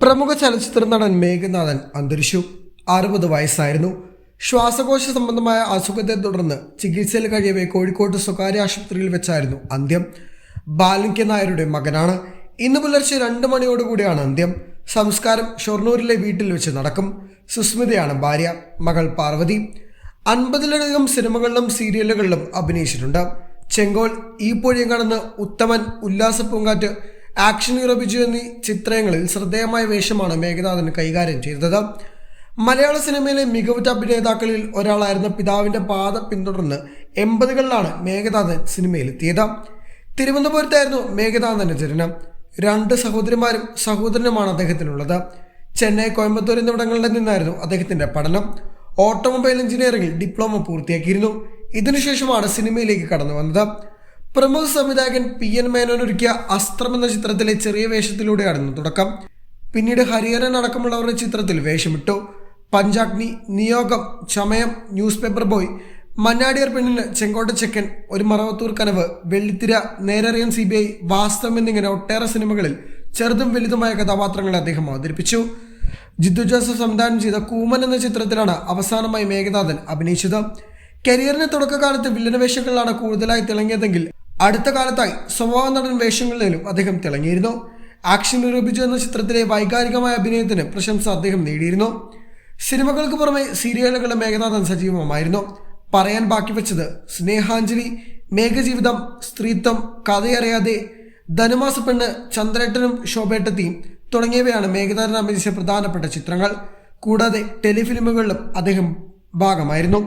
പ്രമുഖ ചലച്ചിത്ര നടൻ മേഘനാഥൻ അന്തരിച്ചു. 60 വയസ്സായിരുന്നു. ശ്വാസകോശ സംബന്ധമായ അസുഖത്തെ തുടർന്ന് ചികിത്സയിൽ കഴിയവേ കോഴിക്കോട് സ്വകാര്യ ആശുപത്രിയിൽ വെച്ചായിരുന്നു അന്ത്യം. ബാലൻ കെ നായരുടെ മകനാണ്. ഇന്ന് പുലർച്ചെ 2 മണിയോടുകൂടിയാണ് അന്ത്യം. സംസ്കാരം ഷൊർണൂരിലെ വീട്ടിൽ വെച്ച് നടക്കും. സുസ്മിതയാണ് ഭാര്യ. മകൾ പാർവതി 50-ലധികം സിനിമകളിലും സീരിയലുകളിലും അഭിനയിച്ചിട്ടുണ്ട്. ചെങ്കോൽ, ഈ പൊഴിയും കടന്ന്, ഉത്തമൻ, ഉല്ലാസ പൂങ്കാറ്റ്, ആക്ഷൻ ഹീറോ ബിജു എന്നീ ചിത്രങ്ങളിൽ ശ്രദ്ധേയമായ വേഷമാണ് മേഘനാഥൻ കൈകാര്യം ചെയ്തത്. മലയാള സിനിമയിലെ മികവുറ്റ അഭിനേതാക്കളിൽ ഒരാളായിരുന്ന പിതാവിന്റെ പാത പിന്തുടർന്ന് 80-കളിലാണ് മേഘനാഥൻ സിനിമയിലെത്തിയത്. തിരുവനന്തപുരത്തായിരുന്നു മേഘനാഥന്റെ ജനനം. 2 സഹോദരിമാരും സഹോദരനുമാണ് അദ്ദേഹത്തിനുള്ളത്. ചെന്നൈ, കോയമ്പത്തൂർ എന്നിവിടങ്ങളിൽ നിന്നായിരുന്നു അദ്ദേഹത്തിന്റെ പഠനം. ഓട്ടോമൊബൈൽ എഞ്ചിനീയറിംഗിൽ ഡിപ്ലോമ പൂർത്തിയാക്കിയിരുന്നു. ഇതിനുശേഷമാണ് സിനിമയിലേക്ക് കടന്നു വന്നത്. പ്രമുഖ സംവിധായകൻ PN മേനോൻ ഒരുക്കിയ അസ്ത്രം എന്ന ചിത്രത്തിലെ ചെറിയ വേഷത്തിലൂടെയായിരുന്നു തുടക്കം. പിന്നീട് ഹരിഹരൻ അടക്കമുള്ളവരുടെ ചിത്രത്തിൽ വേഷമിട്ടു. പഞ്ചാഗ്നി, നിയോഗം, ചമയം, ന്യൂസ് പേപ്പർ ബോയ്, മന്നാടിയർ പെണ്ണിന്, ചെങ്കോട്ട ചെക്കൻ, ഒരു മറവത്തൂർ കനവ്, വെള്ളിത്തിര, നേരറിയൻ CBI, വാസ്തവം എന്നിങ്ങനെ ഒട്ടേറെ സിനിമകളിൽ ചെറുതും വലുതുമായ കഥാപാത്രങ്ങളെ അദ്ദേഹം അവതരിപ്പിച്ചു. ജിത്തു ജോസഫ് സംവിധാനം ചെയ്ത കൂമൻ എന്ന ചിത്രത്തിലാണ് അവസാനമായി മേഘനാഥൻ അഭിനയിച്ചത്. കരിയറിന്റെ തുടക്കകാലത്ത് വില്ലന വേഷങ്ങളിലാണ് കൂടുതലായി തിളങ്ങിയതെങ്കിൽ അടുത്ത കാലത്തായി സ്വഭാവ നടൻ വേഷങ്ങളിലും അദ്ദേഹം തിളങ്ങിയിരുന്നു. ആക്ഷൻ ഹീറോ ബിജു എന്ന ചിത്രത്തിലെ വൈകാരികമായ അഭിനയത്തിന് പ്രശംസ അദ്ദേഹം നേടിയിരുന്നു. സിനിമകൾക്ക് പുറമെ സീരിയലുകളിലും മേഘനാഥൻ സജീവമായിരുന്നു. പറയാൻ ബാക്കി വെച്ചത്, സ്നേഹാഞ്ജലി, മേഘജീവിതം, സ്ത്രീത്വം, കഥയറിയാതെ, ധനുമാസ പെണ്ണ്, ചന്ദ്രേട്ടനും ശോഭേട്ടത്തിയും തുടങ്ങിയവയാണ് മേഘനാഥൻ അഭിനയിച്ച പ്രധാനപ്പെട്ട ചിത്രങ്ങൾ. കൂടാതെ ടെലിഫിലിമുകളിലും അദ്ദേഹം ഭാഗമായിരുന്നു.